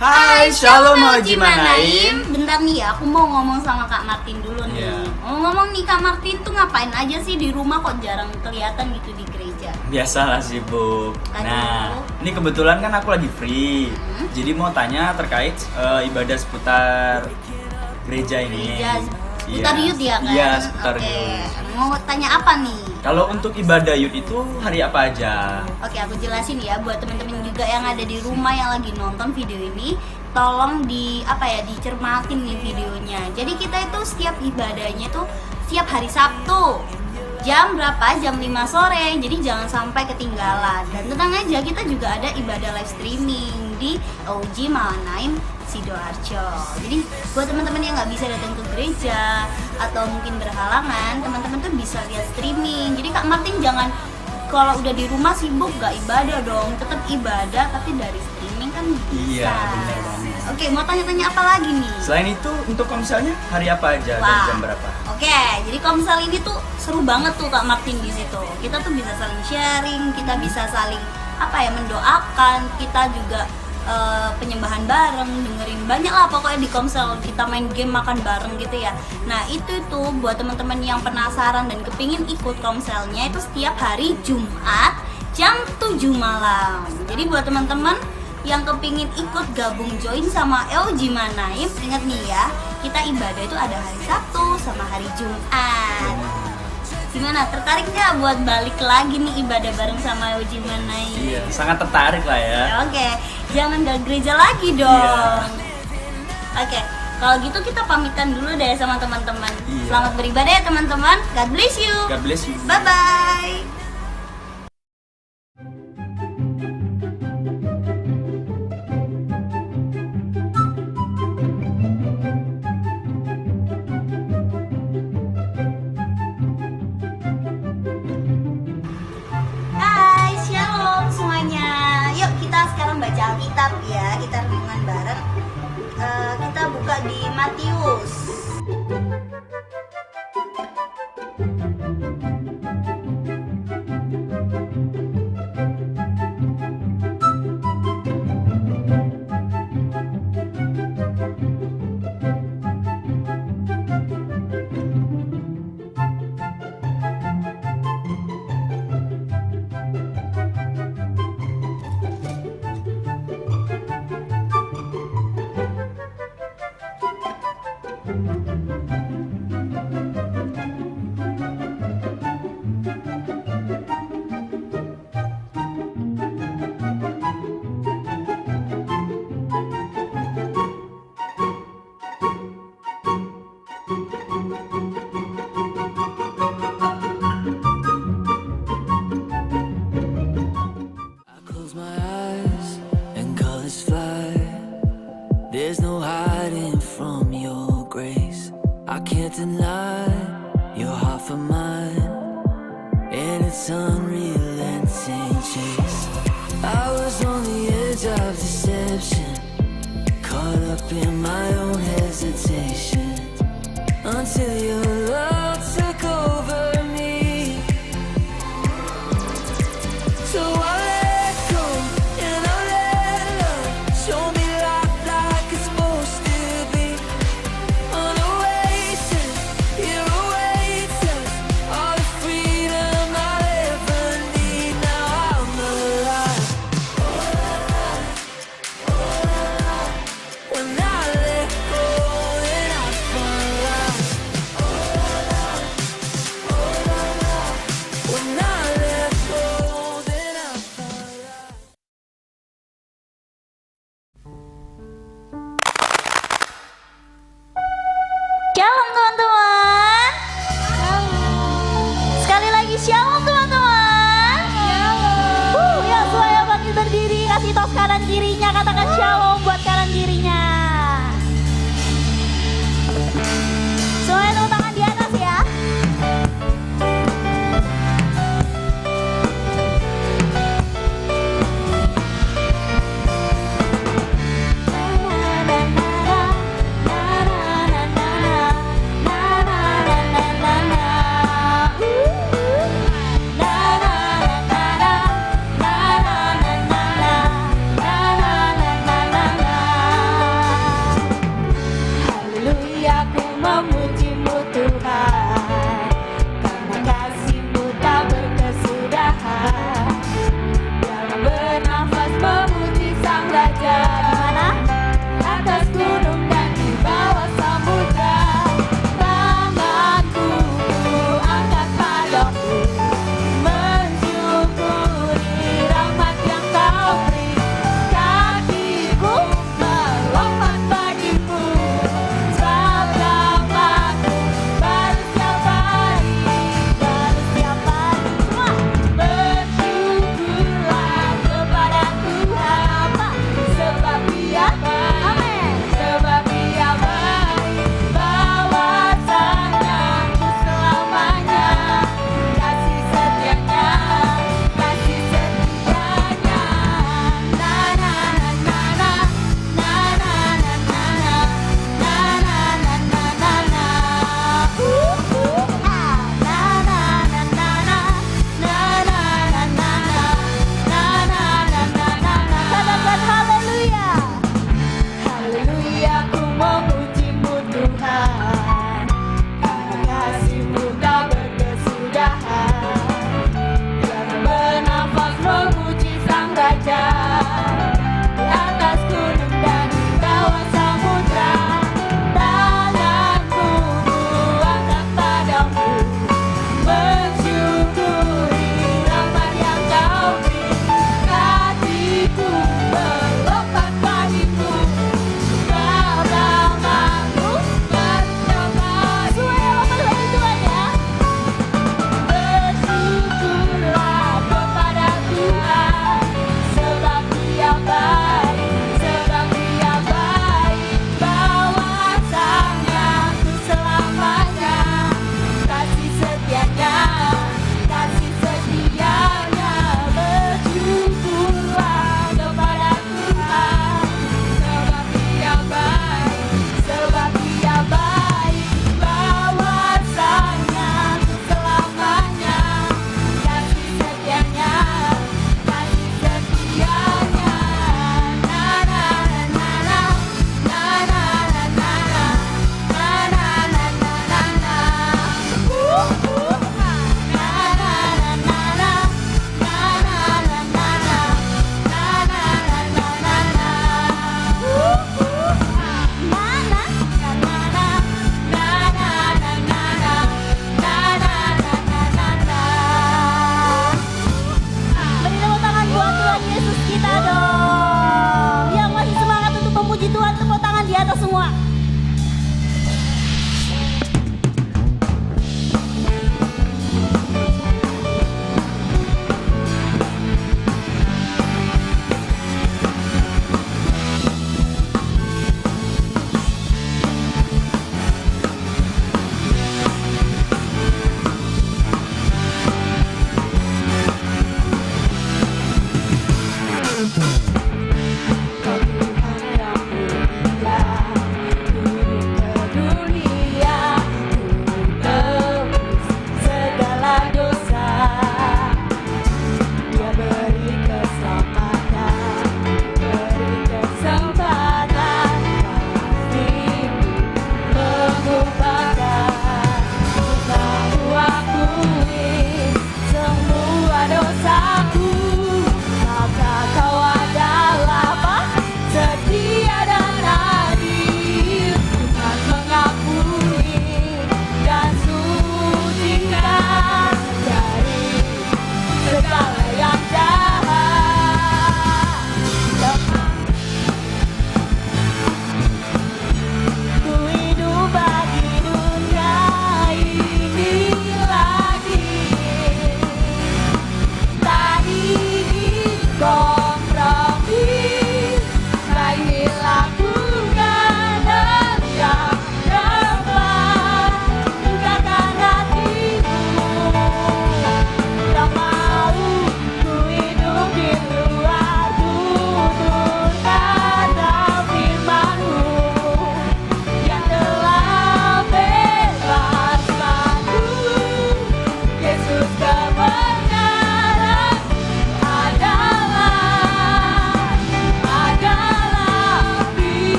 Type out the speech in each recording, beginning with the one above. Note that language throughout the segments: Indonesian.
Hai, Shalom Haji Manaim. Bentar nih ya, aku mau ngomong sama Kak Martin dulu nih. Ngomong nih, Kak Martin tuh ngapain aja sih di rumah, kok jarang kelihatan gitu di gereja? Biasalah sibuk. Nah, ini kebetulan kan aku lagi free. Jadi mau tanya terkait ibadah seputar gereja ini. Seputar youth ya kan? Iya, seputar youth. Mau tanya apa nih? Kalau untuk ibadah youth itu hari apa aja? Oke, aku jelasin ya buat temen-temen juga yang ada di rumah yang lagi nonton video ini. Tolong dicermatin nih videonya. Jadi kita itu setiap ibadahnya tuh setiap hari Sabtu. Jam berapa? Jam 5 sore. Jadi jangan sampai ketinggalan. Dan tenang aja, kita juga ada ibadah live streaming di OG Manaim Sidoarjo. Jadi buat teman-teman yang nggak bisa datang ke gereja atau mungkin berhalangan, teman-teman tuh bisa lihat streaming. Jadi Kak Martin jangan kalau udah di rumah sibuk gak ibadah dong, tetap ibadah tapi dari streaming kan bisa. Iya, benar banget. Oke, mau tanya-tanya apa lagi nih? Selain itu untuk komselnya hari apa aja dan jam berapa? Oke, jadi komsel ini tuh seru banget tuh Kak Martin di situ. Kita tuh bisa saling sharing, kita bisa saling mendoakan, kita juga penyembahan bareng, dengerin banyak lah pokoknya di komsel, kita main game, makan bareng gitu ya. Nah itu tuh buat teman-teman yang penasaran dan kepingin ikut komselnya itu setiap hari Jumat jam 7 malam. Jadi buat teman-teman yang kepingin ikut gabung join sama OG Manaim, ingat nih ya, kita ibadah itu ada hari Sabtu sama hari Jumat. Gimana, tertarik nggak buat balik lagi nih ibadah bareng sama OG Manaim? Iya, sangat tertarik lah ya. Oke, jangan ke gereja lagi dong. Oke, kalau gitu kita pamitan dulu deh sama teman-teman. Selamat beribadah ya teman-teman. God bless you. God bless you. Bye-bye. Hai, shalom semuanya. Yuk kita sekarang baca Alkitab ya. Kita renungan bareng. Kita buka di Matius. Close my eyes and colors fly. There's no hiding from your grace. I can't deny your heart for mine, and it's unrelenting chase. I was on the edge of deception, caught up in my own hesitation, until your love took over me. So I let go and I let love show me life like it's supposed to be. On oasis, here awaits us all the freedom I ever need. Now I'm alive. When I let go and I find life.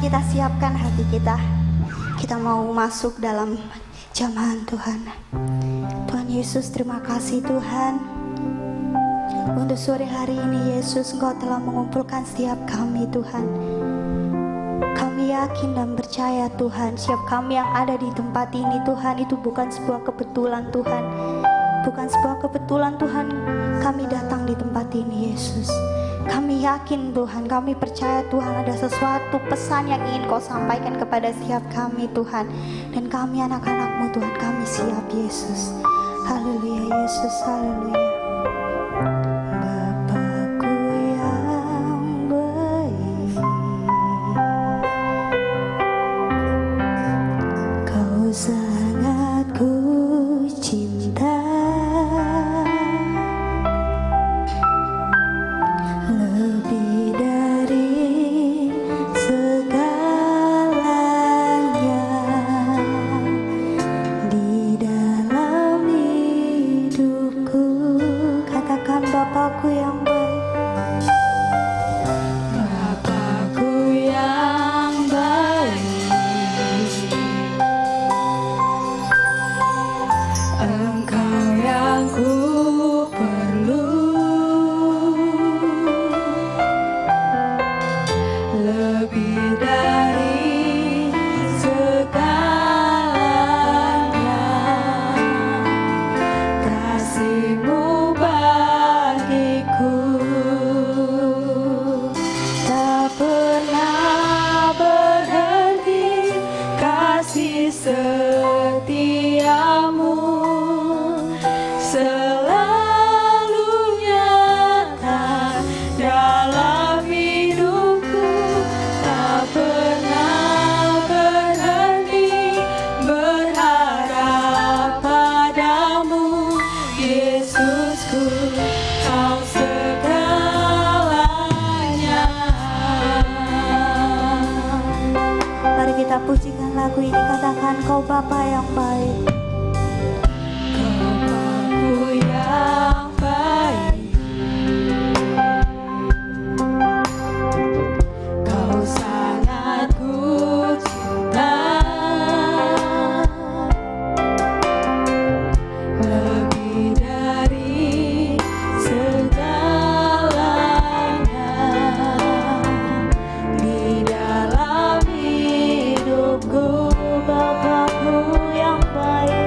kita siapkan hati kita. Kita mau masuk dalam jamahan Tuhan. Tuhan Yesus, terima kasih Tuhan. Untuk sore hari ini Yesus, Engkau telah mengumpulkan setiap kami Tuhan. Kami yakin dan percaya Tuhan, setiap kami yang ada di tempat ini Tuhan, itu bukan sebuah kebetulan Tuhan. Bukan sebuah kebetulan Tuhan kami datang di tempat ini Yesus. Kami yakin Tuhan, kami percaya Tuhan ada sesuatu pesan yang ingin Kau sampaikan kepada setiap kami Tuhan. Dan kami anak-anak-Mu Tuhan, kami siap Yesus. Haleluya Yesus, haleluya. Bapakku yang baik, Kau sangat ku cinta, lebih dari segalanya. Di dalam hidupku, katakan Bapakku yang baik. Bapakku yang baik, Engkau yang ku perlu, lebih dari segalanya. Kasih-Mu bagiku tak pernah berhenti, kasih setia-Mu selalu nyata dalam hidupku. Tak pernah berhenti berharap padamu, Yesusku, Kau segalanya. Mari kita pujikan lagu ini, katakan Kau Bapa yang baik. Kau Bapa yang baik, Kau sangat ku cinta, lebih dari segalanya. Di dalam hidupku, Bapakku yang baik.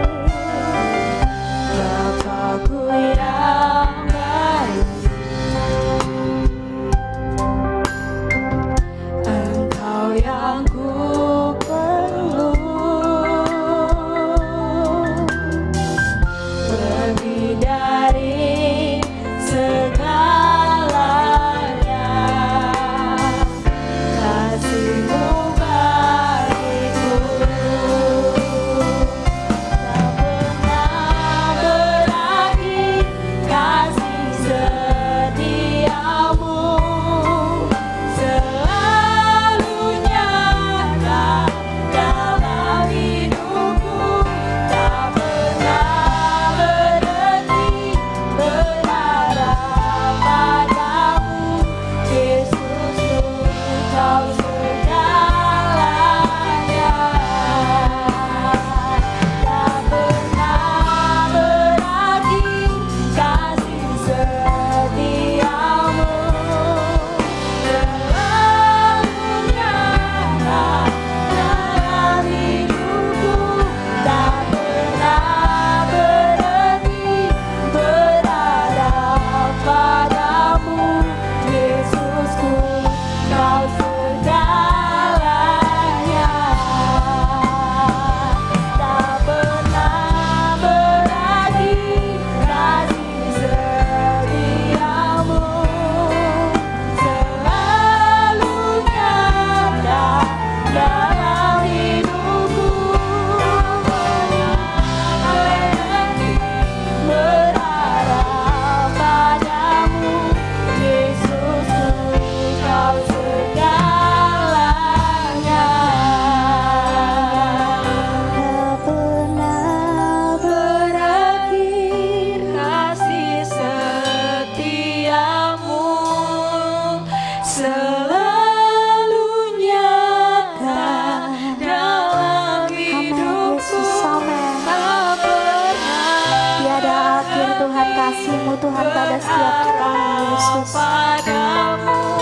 padamu,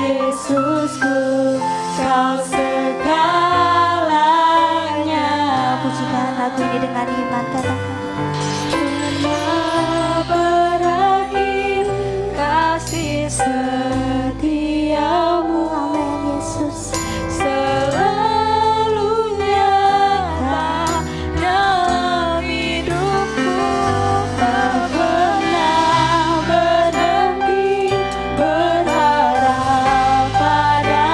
Yesusku, kau segalanya. Pujikan lagu ini dengan iman, katakan. Berakhir kasih setiamu, Amin Yesus. selalu nyata dalam hidupku. Tak pernah berhenti berharap padamu,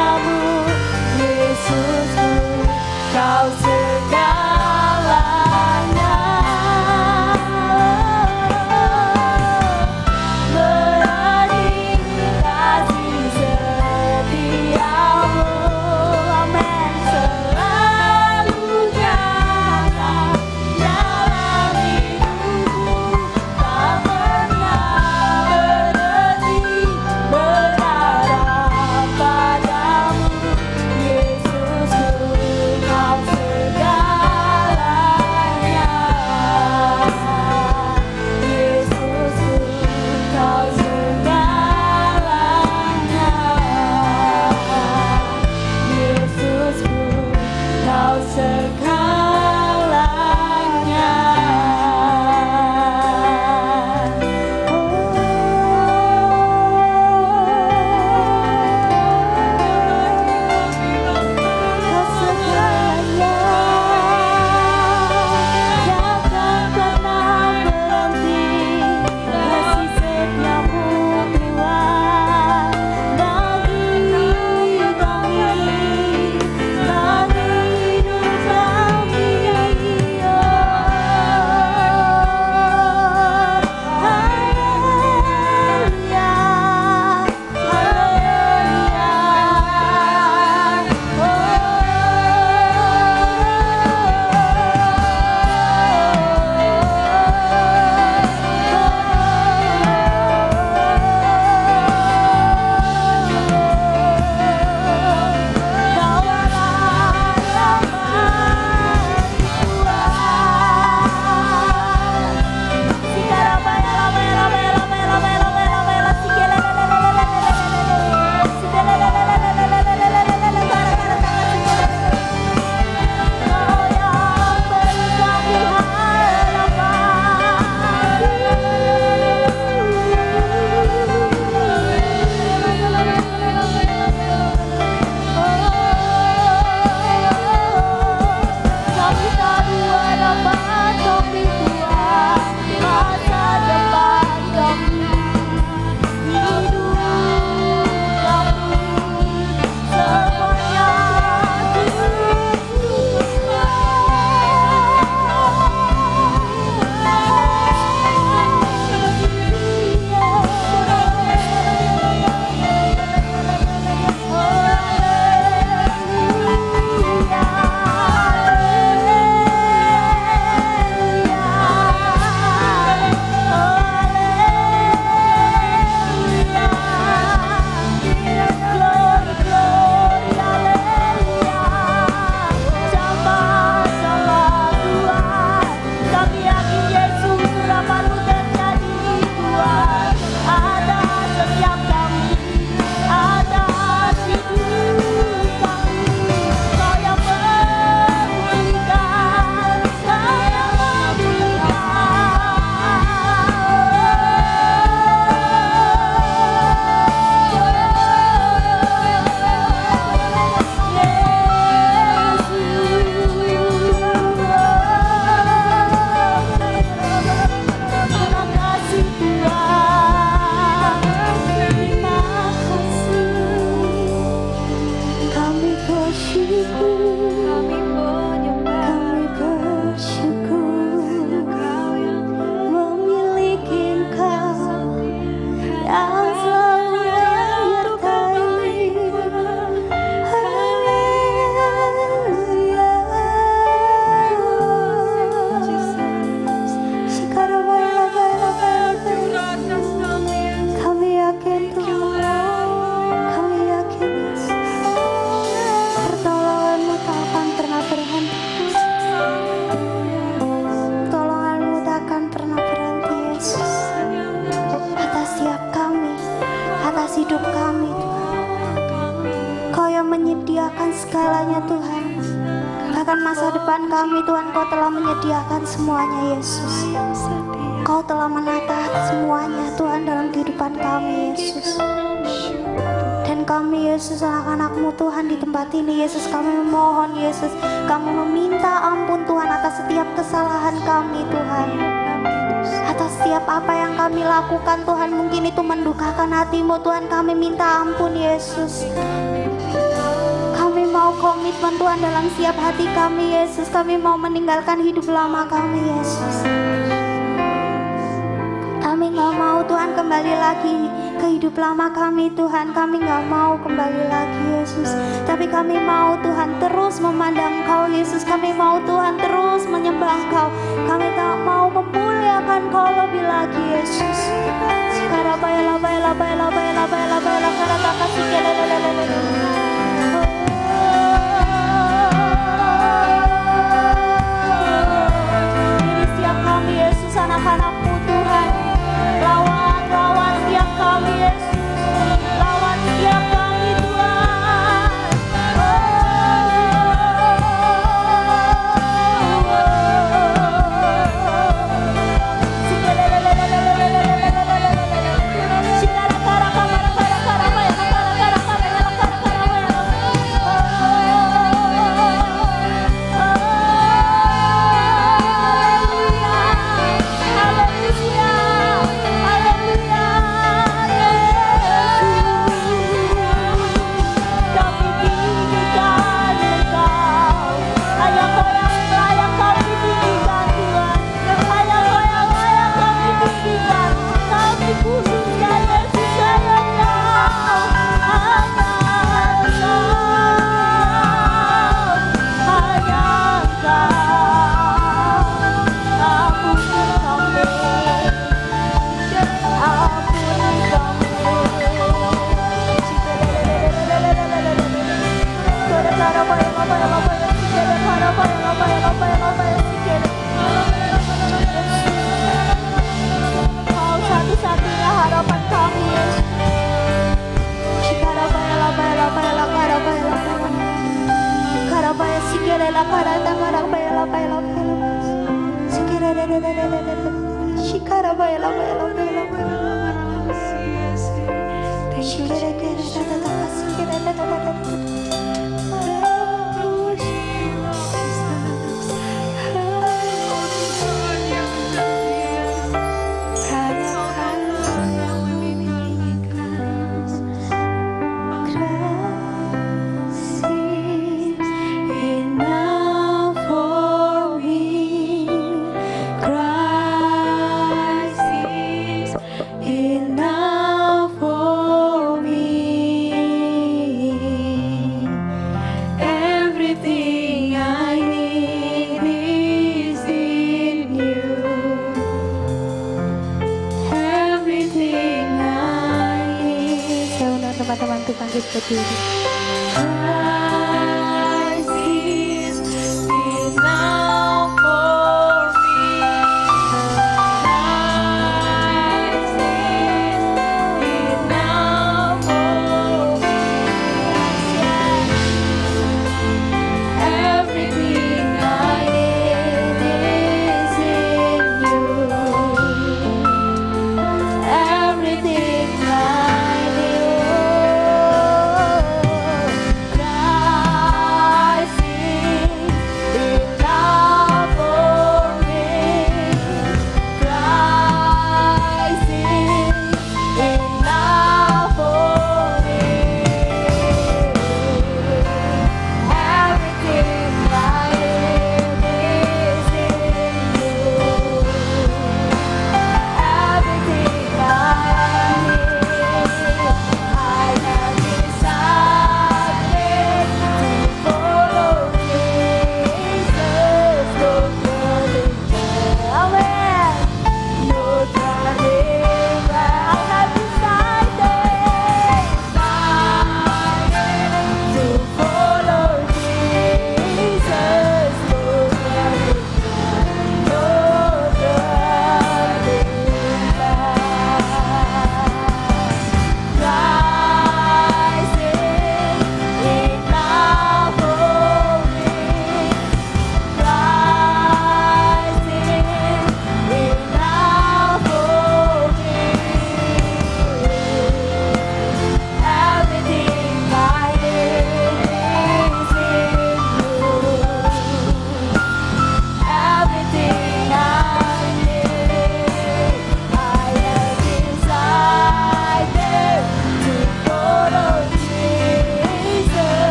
hidup kami Tuhan. Kau yang menyediakan segalanya Tuhan. Bahkan masa depan kami Tuhan, Kau telah menyediakan semuanya Yesus. Kau telah menata semuanya Tuhan dalam kehidupan kami Yesus. Dan kami Yesus, anak-anak-Mu Tuhan, di tempat ini Yesus, kami memohon Yesus, kami meminta ampun Tuhan atas setiap kesalahan kami Tuhan, atas setiap apa yang kami lakukan Tuhan, mungkin itu mendukakan hati-Mu Tuhan. Kami minta ampun Yesus. Kami mau komitmen Tuhan dalam setiap hati kami Yesus. Kami mau meninggalkan hidup lama kami Yesus. Kami gak mau Tuhan kembali lagi ke hidup lama kami Tuhan. Kami gak mau kembali lagi Yesus. Tapi kami mau Tuhan terus memandang Kau Yesus. Kami mau Tuhan terus menyembah Kau. Kami tak mau memuliakan Kau lebih lagi Yesus. Ini setiap kami Yesus, anak-anak-Mu Tuhan. Lawan setiap kami Yesus. Lawan setiap kami Tuhan. Kau satu-satunya harapan kami Yesus. Teman-teman Tuhan kita berdiri. Christ is enough for me. Christ is enough for me. Everything I need is in you. Everything I need.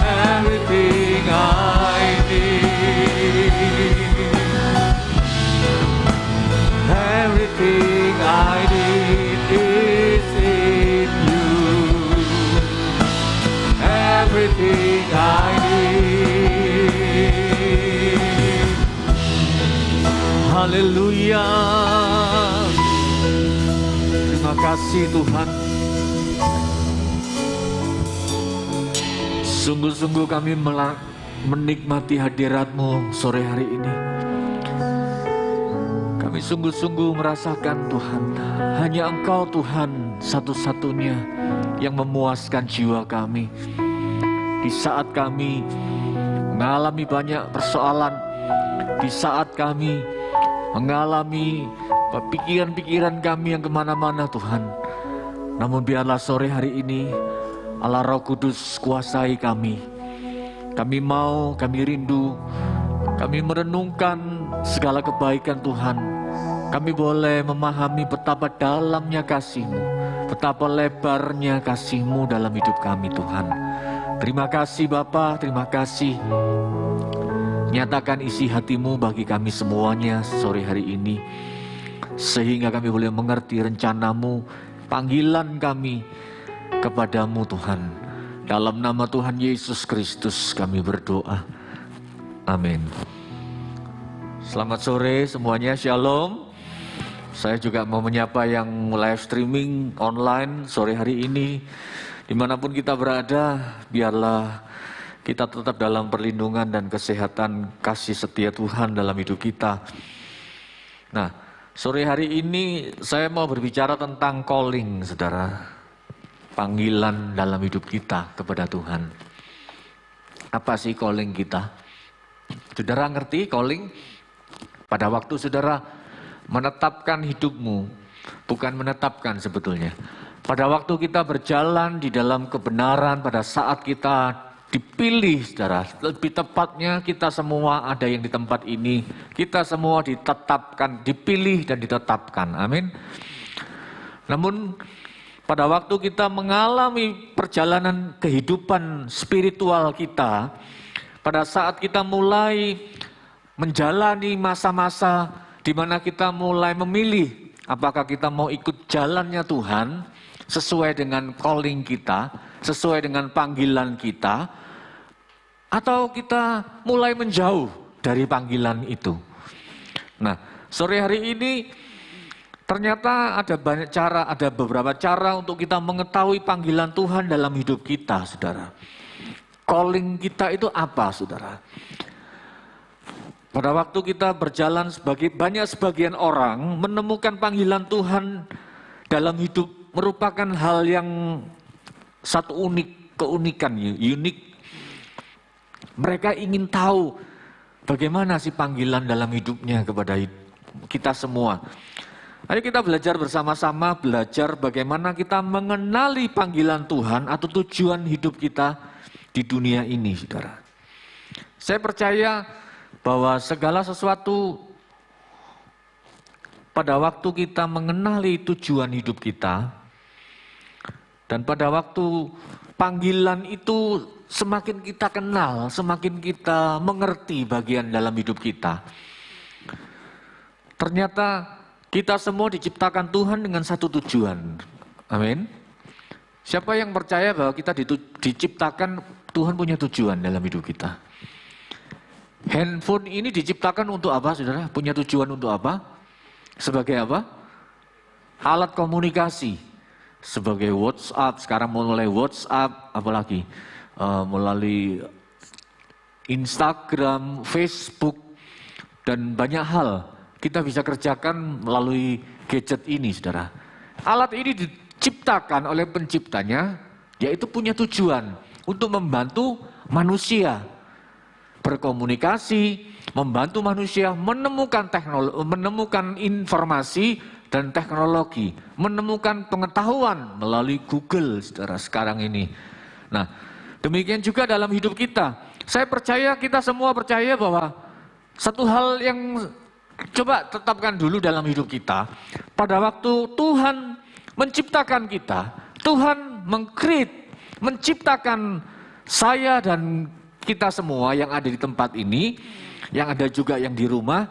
everything I need. Everything I need is in you. Everything I need. Haleluya. Terima kasih Tuhan. Sungguh-sungguh kami menikmati hadirat-Mu sore hari ini. Kami sungguh-sungguh merasakan Tuhan, hanya Engkau Tuhan satu-satunya yang memuaskan jiwa kami. Di saat kami mengalami banyak persoalan, di saat kami mengalami pikiran-pikiran kami yang kemana-mana Tuhan. Namun biarlah sore hari ini Allah Roh Kudus kuasai kami. Kami mau, kami rindu, kami merenungkan segala kebaikan Tuhan. Kami boleh memahami betapa dalamnya kasih-Mu, betapa lebarnya kasih-Mu dalam hidup kami Tuhan. Terima kasih Bapa, terima kasih. Nyatakan isi hati-Mu bagi kami semuanya sore hari ini, sehingga kami boleh mengerti rencana-Mu, panggilan kami kepadamu Tuhan. Dalam nama Tuhan Yesus Kristus kami berdoa. Amin. Selamat sore semuanya, Shalom. Saya juga mau menyapa yang live streaming online sore hari ini. Dimanapun kita berada, biarlah kita tetap dalam perlindungan dan kesehatan kasih setia Tuhan dalam hidup kita. Nah, sore hari ini saya mau berbicara tentang calling, saudara. Panggilan dalam hidup kita kepada Tuhan. Apa sih calling kita? Saudara ngerti calling? Pada waktu saudara menetapkan hidupmu, bukan menetapkan sebetulnya. Pada waktu kita berjalan di dalam kebenaran, pada saat kita dipilih, saudara, lebih tepatnya kita semua ada yang di tempat ini, kita semua ditetapkan, dipilih dan ditetapkan. Amin. Namun pada waktu kita mengalami perjalanan kehidupan spiritual kita, pada saat kita mulai menjalani masa-masa di mana kita mulai memilih apakah kita mau ikut jalannya Tuhan sesuai dengan calling kita, sesuai dengan panggilan kita, atau kita mulai menjauh dari panggilan itu. Nah, sore hari ini ternyata ada banyak cara, ada beberapa cara untuk kita mengetahui panggilan Tuhan dalam hidup kita, saudara. Calling kita itu apa, saudara? Pada waktu kita berjalan sebagian orang menemukan panggilan Tuhan dalam hidup merupakan hal yang satu keunikan. Mereka ingin tahu bagaimana sih panggilan dalam hidupnya kepada kita semua. Ayo kita belajar bersama-sama, belajar bagaimana kita mengenali panggilan Tuhan atau tujuan hidup kita di dunia ini, saudara. Saya percaya bahwa segala sesuatu pada waktu kita mengenali tujuan hidup kita, dan pada waktu panggilan itu semakin kita kenal, semakin kita mengerti bagian dalam hidup kita. Ternyata kita semua diciptakan Tuhan dengan satu tujuan. Amin. Siapa yang percaya bahwa kita diciptakan Tuhan punya tujuan dalam hidup kita? Handphone ini diciptakan untuk apa, saudara? Punya tujuan untuk apa? Sebagai apa? Alat komunikasi. Sebagai WhatsApp, sekarang mulai WhatsApp, apalagi melalui Instagram, Facebook, dan banyak hal kita bisa kerjakan melalui gadget ini, saudara. Alat ini diciptakan oleh penciptanya, yaitu punya tujuan untuk membantu manusia berkomunikasi, membantu manusia menemukan menemukan informasi dan teknologi, menemukan pengetahuan melalui Google, saudara, sekarang ini. Nah, demikian juga dalam hidup kita. Saya percaya, kita semua percaya bahwa satu hal yang coba tetapkan dulu dalam hidup kita. Pada waktu Tuhan menciptakan kita, Tuhan meng-create menciptakan saya dan kita semua yang ada di tempat ini, yang ada juga yang di rumah.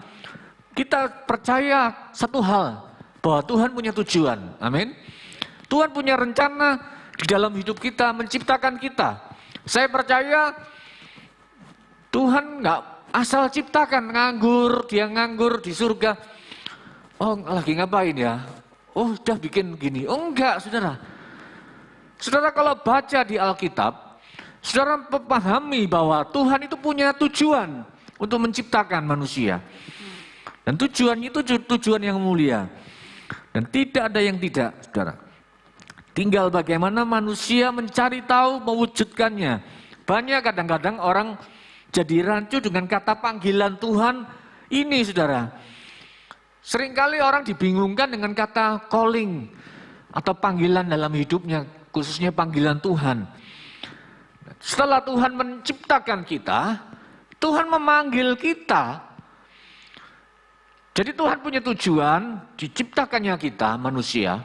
Kita percaya satu hal, bahwa Tuhan punya tujuan. Amin. Tuhan punya rencana di dalam hidup kita, menciptakan kita. Saya percaya Tuhan nggak asal ciptakan, dia nganggur di surga. Oh, lagi ngapain ya? Oh, sudah bikin gini. Oh, enggak, saudara. Saudara kalau baca di Alkitab, saudara memahami bahwa Tuhan itu punya tujuan untuk menciptakan manusia. Dan tujuan itu tujuan yang mulia. Dan tidak ada yang tidak, saudara. Tinggal bagaimana manusia mencari tahu, mewujudkannya. Banyak kadang-kadang orang jadi rancu dengan kata panggilan Tuhan ini, saudara. Seringkali orang dibingungkan dengan kata calling atau panggilan dalam hidupnya, khususnya panggilan Tuhan. Setelah Tuhan menciptakan kita, Tuhan memanggil kita. Jadi Tuhan punya tujuan, diciptakannya kita manusia,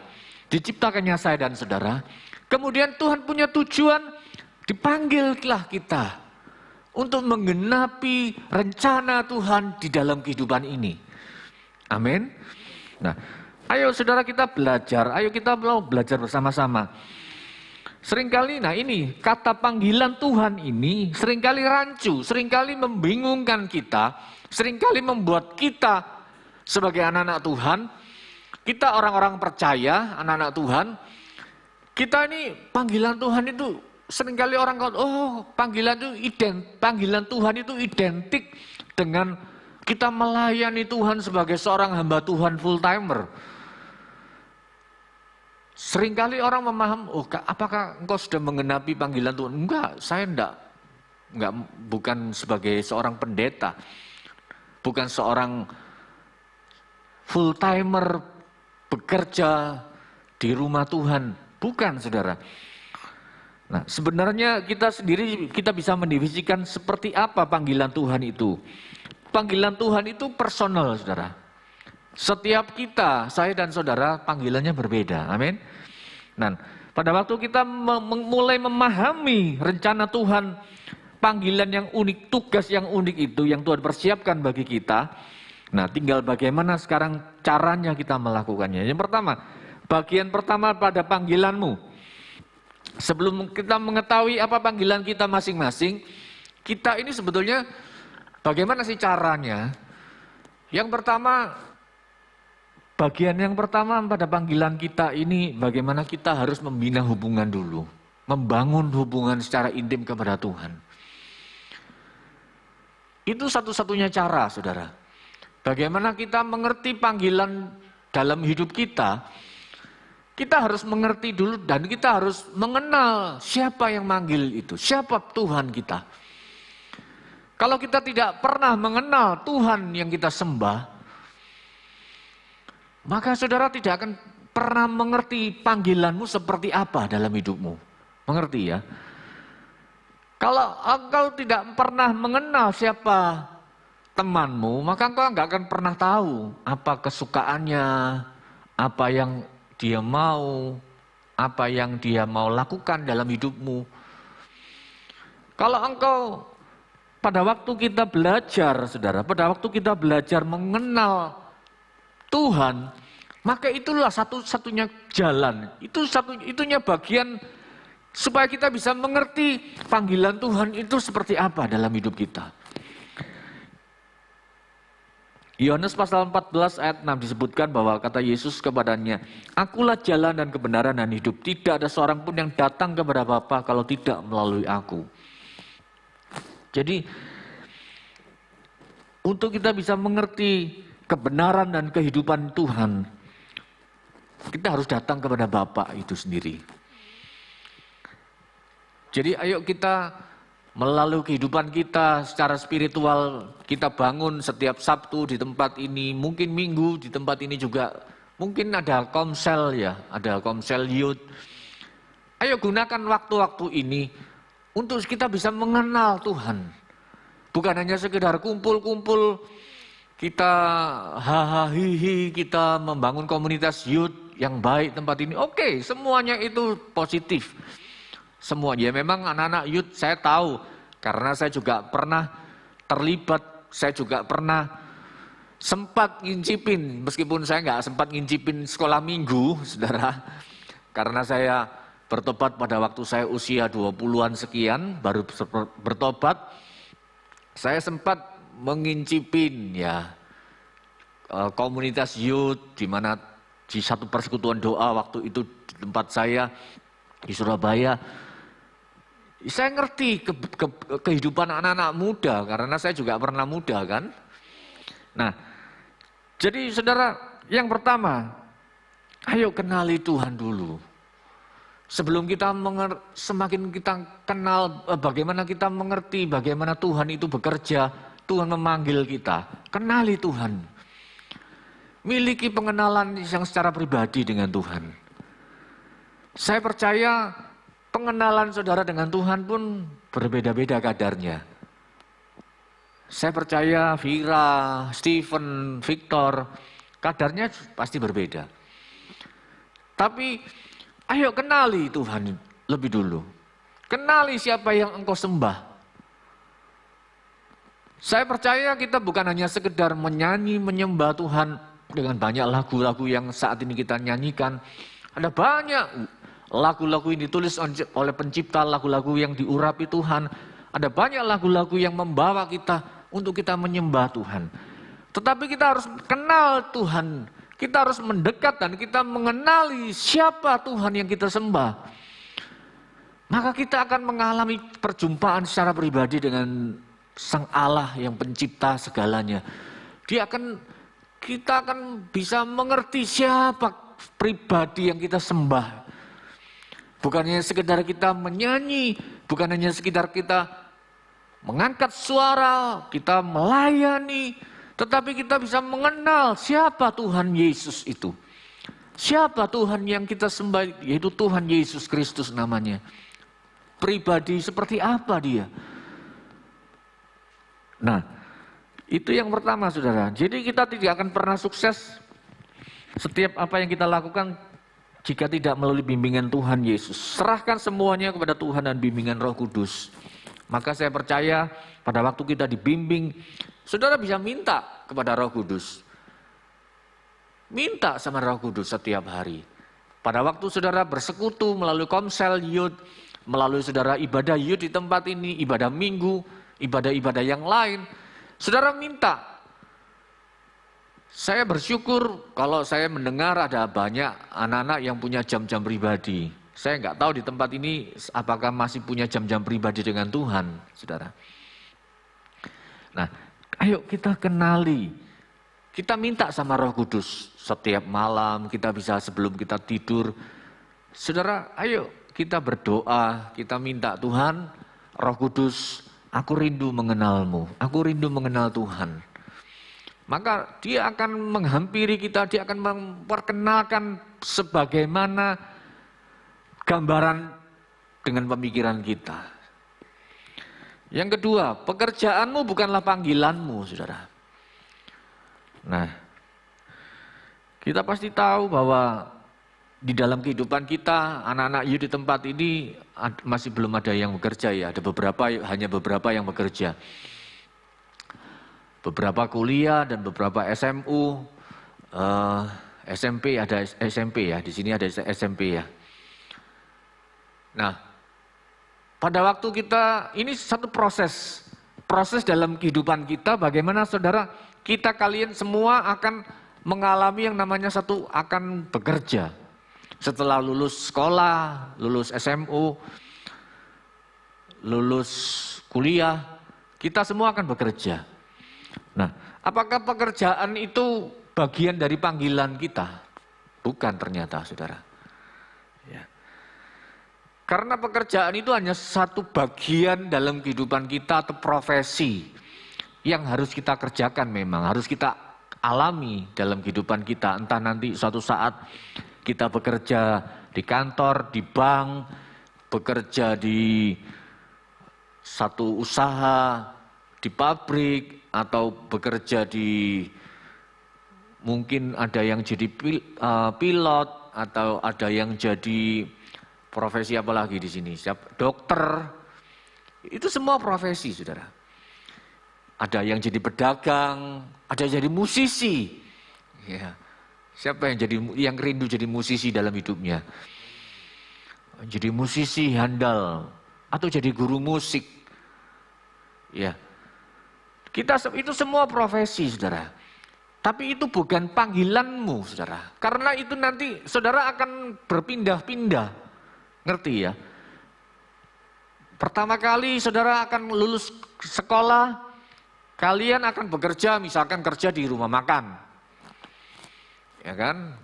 diciptakannya saya dan saudara. Kemudian Tuhan punya tujuan, dipanggillah kita untuk menggenapi rencana Tuhan di dalam kehidupan ini. Amin. Nah, ayo saudara kita belajar, ayo kita mau belajar bersama-sama. Seringkali, nah ini kata panggilan Tuhan ini seringkali rancu, seringkali membingungkan kita, seringkali membuat kita sebagai anak-anak Tuhan, kita orang-orang percaya, anak-anak Tuhan, kita ini panggilan Tuhan itu seringkali orang kata, oh panggilan Tuhan itu identik dengan kita melayani Tuhan sebagai seorang hamba Tuhan full timer. Seringkali orang memaham, oh apakah engkau sudah menggenapi panggilan Tuhan? Enggak, saya bukan sebagai seorang pendeta, bukan seorang full timer bekerja di rumah Tuhan, bukan saudara. Nah sebenarnya kita sendiri kita bisa mendefinisikan seperti apa panggilan Tuhan itu. Panggilan Tuhan itu personal saudara. Setiap kita, saya dan saudara panggilannya berbeda, amin. Nah pada waktu kita mulai memahami rencana Tuhan, panggilan yang unik, tugas yang unik itu yang Tuhan persiapkan bagi kita. Nah tinggal bagaimana sekarang caranya kita melakukannya. Yang pertama, bagian pertama pada panggilanmu. Sebelum kita mengetahui apa panggilan kita masing-masing, kita ini sebetulnya bagaimana sih caranya? Yang pertama, bagian yang pertama pada panggilan kita ini bagaimana kita harus membina hubungan dulu. Membangun hubungan secara intim kepada Tuhan. Itu satu-satunya cara saudara. Bagaimana kita mengerti panggilan dalam hidup kita, kita harus mengerti dulu dan kita harus mengenal siapa yang manggil itu, siapa Tuhan kita. Kalau kita tidak pernah mengenal Tuhan yang kita sembah, maka saudara tidak akan pernah mengerti panggilanmu seperti apa dalam hidupmu. Mengerti ya? Kalau engkau tidak pernah mengenal siapa temanmu, maka engkau nggak akan pernah tahu apa kesukaannya, apa yang dia mau, apa yang dia mau lakukan dalam hidupmu. Kalau engkau pada waktu kita belajar, saudara, pada waktu kita belajar mengenal Tuhan, maka itulah satu-satunya jalan, itunya bagian supaya kita bisa mengerti panggilan Tuhan itu seperti apa dalam hidup kita. Yohanes pasal 14 ayat 6 disebutkan bahwa kata Yesus kepadanya, akulah jalan dan kebenaran dan hidup. Tidak ada seorang pun yang datang kepada Bapa kalau tidak melalui aku. Jadi, untuk kita bisa mengerti kebenaran dan kehidupan Tuhan, kita harus datang kepada Bapa itu sendiri. Jadi ayo kita melalui kehidupan kita secara spiritual, kita bangun setiap Sabtu di tempat ini, mungkin Minggu di tempat ini juga, mungkin ada komsel ya, ada komsel youth. Ayo gunakan waktu-waktu ini untuk kita bisa mengenal Tuhan. Bukan hanya sekedar kumpul-kumpul, kita hahaha, kita membangun komunitas youth yang baik tempat ini. Oke, semuanya itu positif. semua. Ya memang anak-anak youth saya tahu, karena saya juga pernah terlibat, saya juga pernah sempat ngincipin, meskipun saya nggak sempat ngincipin sekolah minggu, saudara. Karena saya bertobat pada waktu saya usia 20-an sekian, baru bertobat. Saya sempat mengincipin ya komunitas youth, di mana di satu persekutuan doa waktu itu di tempat saya di Surabaya. Saya ngerti kehidupan anak-anak muda, karena saya juga pernah muda kan. Nah, jadi saudara, yang pertama, ayo kenali Tuhan dulu. Sebelum kita semakin kita kenal bagaimana kita mengerti bagaimana Tuhan itu bekerja, Tuhan memanggil kita, kenali Tuhan. Miliki pengenalan yang secara pribadi dengan Tuhan. Saya percaya pengenalan saudara dengan Tuhan pun berbeda-beda kadarnya. Saya percaya Vira, Stephen, Victor, kadarnya pasti berbeda. Tapi ayo kenali Tuhan lebih dulu. Kenali siapa yang engkau sembah. Saya percaya kita bukan hanya sekedar menyanyi, menyembah Tuhan dengan banyak lagu-lagu yang saat ini kita nyanyikan. Ada banyak lagu-lagu yang ditulis oleh pencipta, lagu-lagu yang diurapi Tuhan. Ada banyak lagu-lagu yang membawa kita untuk kita menyembah Tuhan. Tetapi kita harus kenal Tuhan. Kita harus mendekat dan kita mengenali siapa Tuhan yang kita sembah. Maka kita akan mengalami perjumpaan secara pribadi dengan Sang Allah yang pencipta segalanya. Kita akan bisa mengerti siapa pribadi yang kita sembah. Bukan hanya sekedar kita menyanyi, bukan hanya sekedar kita mengangkat suara, kita melayani, tetapi kita bisa mengenal siapa Tuhan Yesus itu. Siapa Tuhan yang kita sembah, yaitu Tuhan Yesus Kristus namanya. Pribadi seperti apa dia? Nah, itu yang pertama saudara. Jadi kita tidak akan pernah sukses setiap apa yang kita lakukan jika tidak melalui bimbingan Tuhan Yesus. Serahkan semuanya kepada Tuhan dan bimbingan Roh Kudus. Maka saya percaya pada waktu kita dibimbing, saudara bisa minta kepada Roh Kudus. Minta sama Roh Kudus setiap hari. Pada waktu saudara bersekutu melalui komsel youth, melalui saudara ibadah youth di tempat ini, ibadah minggu, ibadah-ibadah yang lain, saudara minta. Saya bersyukur kalau saya mendengar ada banyak anak-anak yang punya jam-jam pribadi. Saya nggak tahu di tempat ini apakah masih punya jam-jam pribadi dengan Tuhan, saudara. Nah, ayo kita kenali. Kita minta sama Roh Kudus setiap malam, kita bisa sebelum kita tidur. Saudara, ayo kita berdoa, kita minta Tuhan, Roh Kudus, aku rindu mengenalmu, aku rindu mengenal Tuhan. Maka dia akan menghampiri kita, dia akan memperkenalkan sebagaimana gambaran dengan pemikiran kita. Yang kedua, pekerjaanmu bukanlah panggilanmu, saudara. Nah, kita pasti tahu bahwa di dalam kehidupan kita, anak-anak youth di tempat ini masih belum ada yang bekerja ya. Ada hanya beberapa yang bekerja. Beberapa kuliah dan beberapa SMU, SMP ada SMP ya. Di sini ada SMP ya. Nah, pada waktu kita, ini satu proses dalam kehidupan kita, bagaimana saudara, kalian semua akan mengalami yang namanya akan bekerja. Setelah lulus sekolah, lulus SMU, lulus kuliah, kita semua akan bekerja. Nah, apakah pekerjaan itu bagian dari panggilan kita? Bukan ternyata, saudara. Ya. Karena pekerjaan itu hanya satu bagian dalam kehidupan kita atau profesi yang harus kita kerjakan memang, harus kita alami dalam kehidupan kita. Entah nanti suatu saat kita bekerja di kantor, di bank, bekerja di satu usaha, di pabrik, atau bekerja di mungkin ada yang jadi pilot, atau ada yang jadi Profesi apa lagi di sini? Dokter, itu semua profesi, saudara. Ada yang jadi pedagang, ada yang jadi musisi. Ya. Siapa yang rindu jadi musisi dalam hidupnya? Jadi musisi handal atau jadi guru musik. Ya. Itu semua profesi, saudara. Tapi itu bukan panggilanmu, saudara. Karena itu nanti saudara akan berpindah-pindah. Ngerti ya? Pertama kali saudara akan lulus sekolah, kalian akan bekerja, misalkan kerja di rumah makan. Ya kan?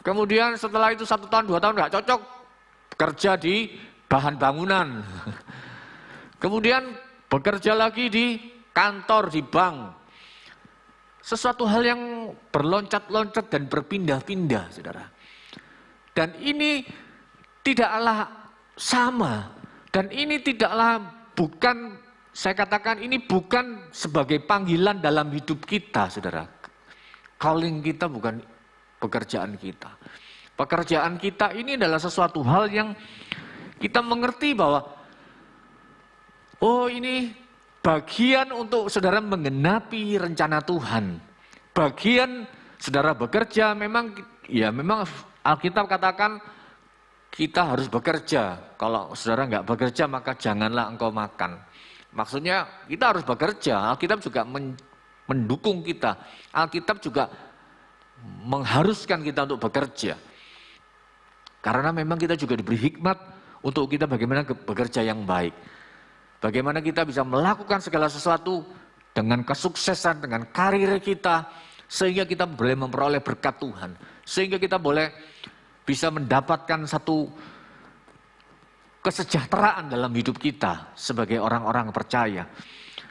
Kemudian setelah itu 1 tahun, 2 tahun nggak cocok, bekerja di bahan bangunan. Kemudian bekerja lagi di kantor, di bank. Sesuatu hal yang berloncat-loncat dan berpindah-pindah, saudara. Dan ini tidaklah sama. Dan ini saya katakan ini bukan sebagai panggilan dalam hidup kita, saudara. Calling kita bukan pekerjaan kita. Pekerjaan kita ini adalah sesuatu hal yang kita mengerti bahwa, oh ini bagian untuk saudara menggenapi rencana Tuhan. Bagian saudara bekerja memang Alkitab katakan kita harus bekerja. Kalau saudara nggak bekerja maka janganlah engkau makan. Maksudnya kita harus bekerja. Alkitab juga mendukung kita. Alkitab juga mengharuskan kita untuk bekerja. Karena memang kita juga diberi hikmat untuk kita bagaimana bekerja yang baik. Bagaimana kita bisa melakukan segala sesuatu dengan kesuksesan, dengan karir kita. Sehingga kita boleh memperoleh berkat Tuhan. Sehingga kita boleh bisa mendapatkan satu kesejahteraan dalam hidup kita sebagai orang-orang percaya.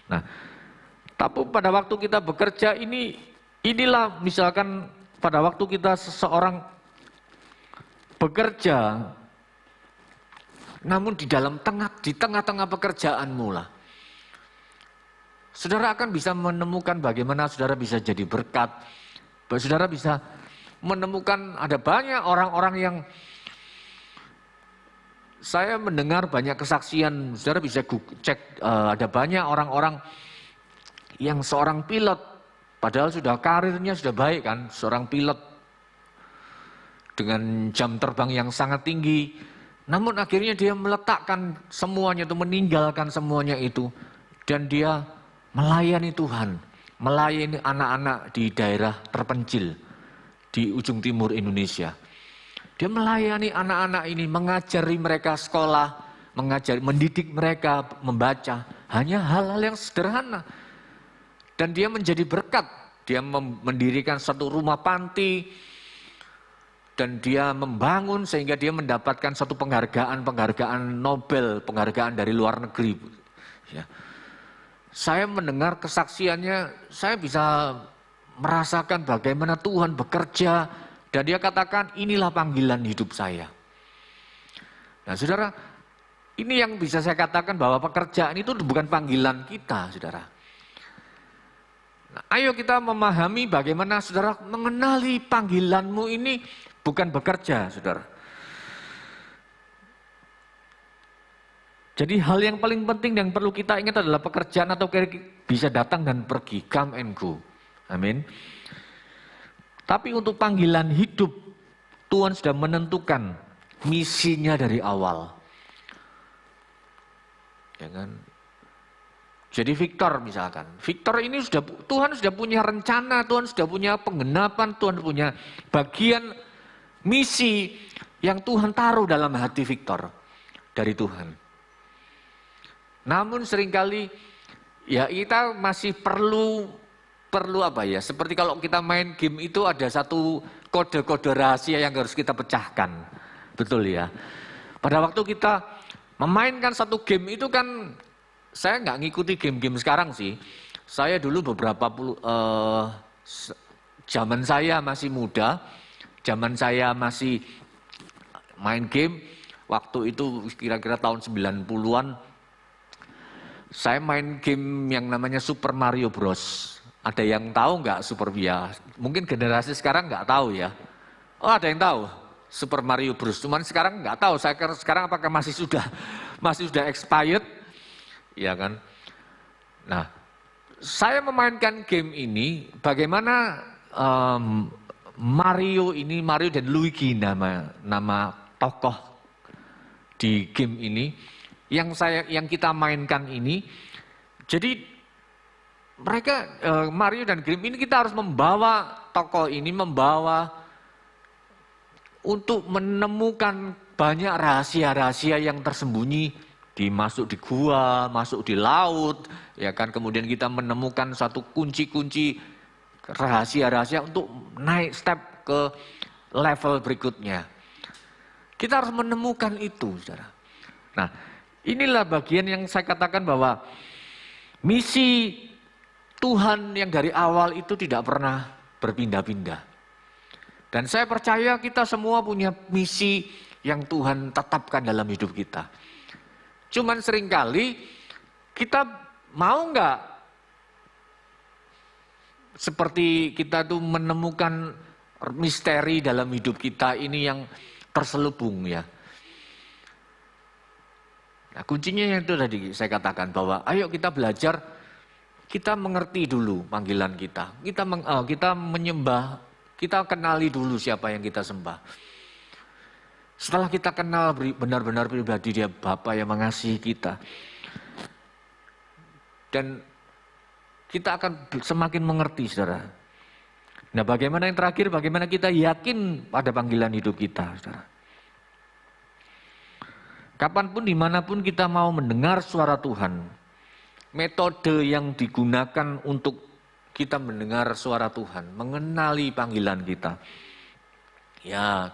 Nah, tapi pada waktu kita bekerja inilah misalkan pada waktu kita seseorang bekerja, namun di tengah-tengah pekerjaanmu lah, saudara akan bisa menemukan bagaimana saudara bisa jadi berkat, saudara bisa menemukan ada banyak orang-orang yang saya mendengar banyak kesaksian, saudara bisa cek, ada banyak orang-orang yang seorang pilot, padahal sudah karirnya sudah baik kan, seorang pilot dengan jam terbang yang sangat tinggi, namun akhirnya dia meletakkan semuanya itu, meninggalkan semuanya itu, dan dia melayani Tuhan, melayani anak-anak di daerah terpencil di ujung timur Indonesia. Dia melayani anak-anak ini, mengajari mereka sekolah, mendidik mereka membaca, hanya hal-hal yang sederhana. Dan dia menjadi berkat, dia mendirikan satu rumah panti, dan dia membangun sehingga dia mendapatkan satu penghargaan Nobel, penghargaan dari luar negeri. Ya. Saya mendengar kesaksiannya, saya bisa merasakan bagaimana Tuhan bekerja, dan dia katakan inilah panggilan hidup saya. Nah saudara, ini yang bisa saya katakan bahwa pekerjaan itu bukan panggilan kita, saudara. Nah, ayo kita memahami bagaimana saudara mengenali panggilanmu ini bukan bekerja, saudara. Jadi hal yang paling penting yang perlu kita ingat adalah pekerjaan atau bisa datang dan pergi, come and go. Amin. Tapi untuk panggilan hidup, Tuhan sudah menentukan misinya dari awal. Ya kan? Jadi Victor misalkan, Victor ini Tuhan sudah punya rencana, Tuhan sudah punya penggenapan, Tuhan punya bagian misi yang Tuhan taruh dalam hati Victor dari Tuhan. Namun seringkali ya kita masih perlu apa ya, seperti kalau kita main game itu ada satu kode-kode rahasia yang harus kita pecahkan. Betul ya. Pada waktu kita memainkan satu game itu kan, saya nggak ngikuti game-game sekarang sih. Saya dulu zaman saya masih muda, zaman saya masih main game, waktu itu kira-kira tahun 90-an, saya main game yang namanya Super Mario Bros. Ada yang tahu nggak Super Mario? Mungkin generasi sekarang nggak tahu ya. Oh ada yang tahu? Super Mario Bros. Cuman sekarang nggak tahu, sekarang apakah masih sudah expired, ya kan? Nah, saya memainkan game ini, bagaimana Mario dan Luigi nama tokoh di game ini yang kita mainkan ini. Jadi mereka Mario dan Grimm ini kita harus membawa tokoh ini, untuk menemukan banyak rahasia-rahasia yang tersembunyi, masuk di gua, masuk di laut, ya kan. Kemudian kita menemukan satu kunci-kunci rahasia-rahasia untuk naik step ke level berikutnya. Kita harus menemukan itu, saudara. Nah, inilah bagian yang saya katakan bahwa misi Tuhan yang dari awal itu tidak pernah berpindah-pindah. Dan saya percaya kita semua punya misi yang Tuhan tetapkan dalam hidup kita. Cuman seringkali kita mau nggak seperti kita tuh menemukan misteri dalam hidup kita ini yang terselubung ya. Nah, kuncinya yang itu tadi saya katakan bahwa ayo kita belajar, kita mengerti dulu panggilan kita. Kita menyembah, kita kenali dulu siapa yang kita sembah. Setelah kita kenal benar-benar pribadi dia Bapa yang mengasihi kita. Dan kita akan semakin mengerti, saudara. Nah, bagaimana yang terakhir, bagaimana kita yakin pada panggilan hidup kita, saudara. Kapanpun, dimanapun kita mau mendengar suara Tuhan, metode yang digunakan untuk kita mendengar suara Tuhan, mengenali panggilan kita. Ya,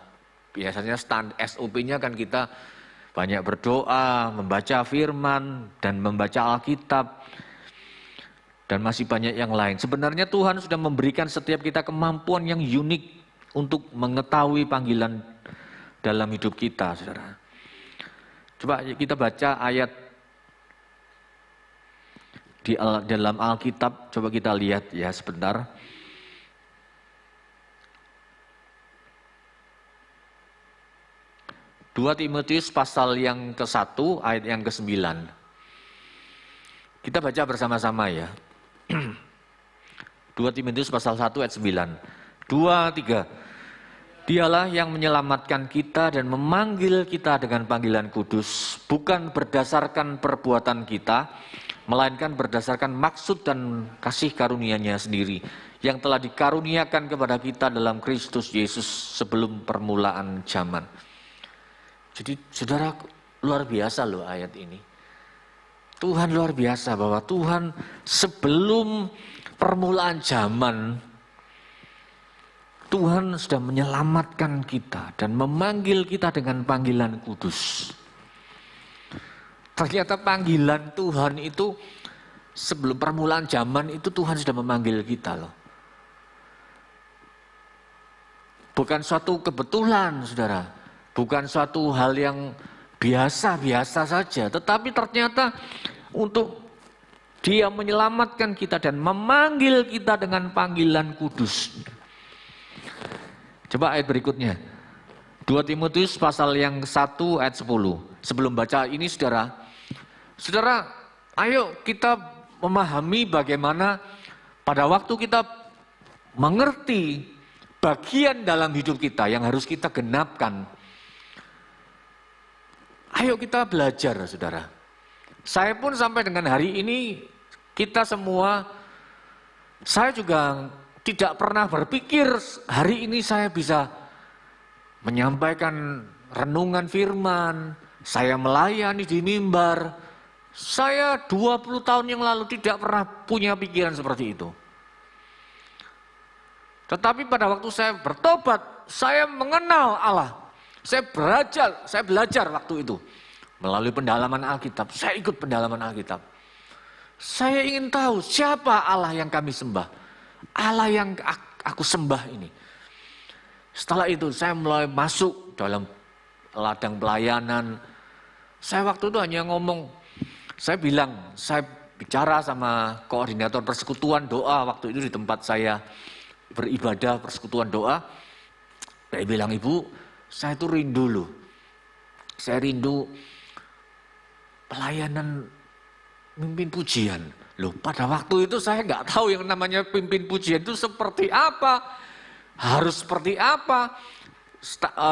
biasanya SOP-nya kan kita banyak berdoa, membaca firman, dan membaca Alkitab, dan masih banyak yang lain. Sebenarnya Tuhan sudah memberikan setiap kita kemampuan yang unik untuk mengetahui panggilan dalam hidup kita, saudara. Coba kita baca ayat dalam Alkitab, coba kita lihat ya sebentar. Dua Timotius pasal yang ke-1 ayat yang ke-9. Kita baca bersama-sama ya. 2 Timotius pasal 1 ayat 9. 2, 3. Dialah yang menyelamatkan kita dan memanggil kita dengan panggilan kudus, bukan berdasarkan perbuatan kita, melainkan berdasarkan maksud dan kasih karunia-Nya sendiri, yang telah dikaruniakan kepada kita dalam Kristus Yesus sebelum permulaan zaman. Jadi saudara, luar biasa loh ayat ini. Tuhan luar biasa bahwa Tuhan sebelum permulaan zaman, Tuhan sudah menyelamatkan kita dan memanggil kita dengan panggilan kudus. Ternyata panggilan Tuhan itu sebelum permulaan zaman itu Tuhan sudah memanggil kita loh. Bukan suatu kebetulan, saudara. Bukan suatu hal yang biasa-biasa saja. Tetapi ternyata untuk Dia menyelamatkan kita dan memanggil kita dengan panggilan kudus. Coba ayat berikutnya. 2 Timotius pasal yang 1 ayat 10. Sebelum baca ini saudara, ayo kita memahami bagaimana pada waktu kita mengerti bagian dalam hidup kita yang harus kita genapkan. Ayo kita belajar, saudara. Saya pun sampai dengan hari ini, kita semua, saya juga tidak pernah berpikir hari ini saya bisa menyampaikan renungan firman, saya melayani di mimbar. Saya 20 tahun yang lalu tidak pernah punya pikiran seperti itu. Tetapi pada waktu saya bertobat, saya mengenal Allah. Saya belajar waktu itu. Melalui pendalaman Alkitab, saya ikut pendalaman Alkitab. Saya ingin tahu siapa Allah yang kami sembah. Allah yang aku sembah ini. Setelah itu saya mulai masuk dalam ladang pelayanan. Saya waktu itu hanya ngomong, saya bicara sama koordinator persekutuan doa waktu itu di tempat saya beribadah persekutuan doa. Saya bilang, Ibu, Saya itu rindu loh. Saya rindu pelayanan mimpin pujian. Loh, pada waktu itu saya nggak tahu yang namanya pimpin pujian itu seperti apa. Harus seperti apa.